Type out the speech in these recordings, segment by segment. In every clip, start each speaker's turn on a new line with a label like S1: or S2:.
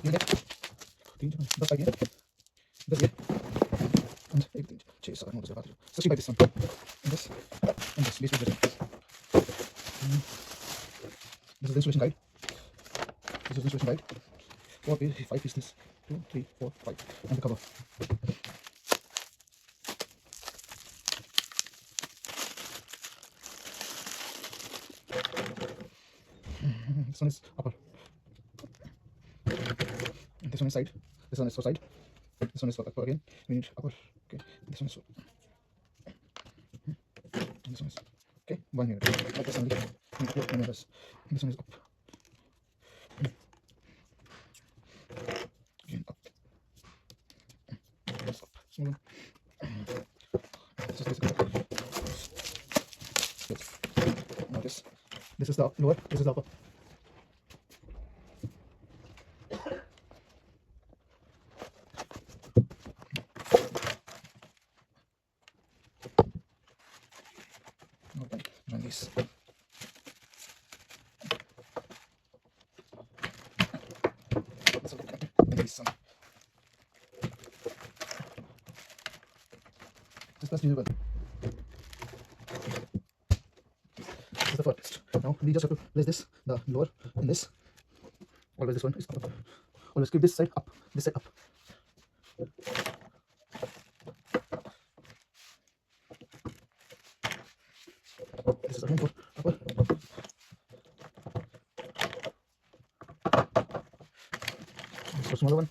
S1: ये देख 3 10 पाइप ये 10 ये and 8 3 6 7 9 10 11 16 by this one and this base this is the installation guide. This is the installation guide. 5 pieces 2 3 4 5 and the cover. This one is upper and this one is side. This one is for side. This one is for upper again. We need upper. Okay. This one is for. And this one is okay. 1 unit. Like this only. And this one is up. Again up. That's up. Small one. This is basically. Good. Now this is the lower. This is the upper. Join this. Just press the button. This is the first. Now we just have to place this, the lower in this. Always this one is up. Always keep this side up. This side up. This is again for upper. This is for smaller one.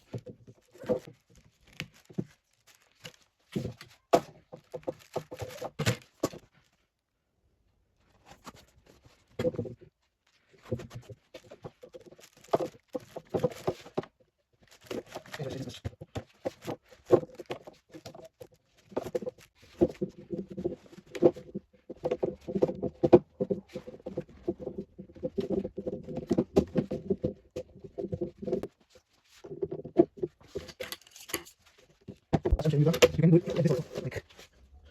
S1: You can do it like this also. Like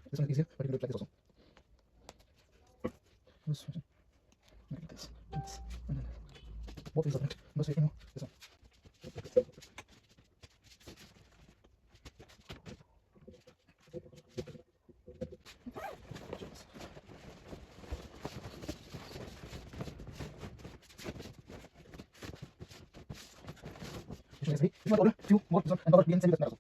S1: this one is easier, but you can do it like this also. Like this. And then both ways of it. But you know this one. If you want to order a few more, and our BN send you the also.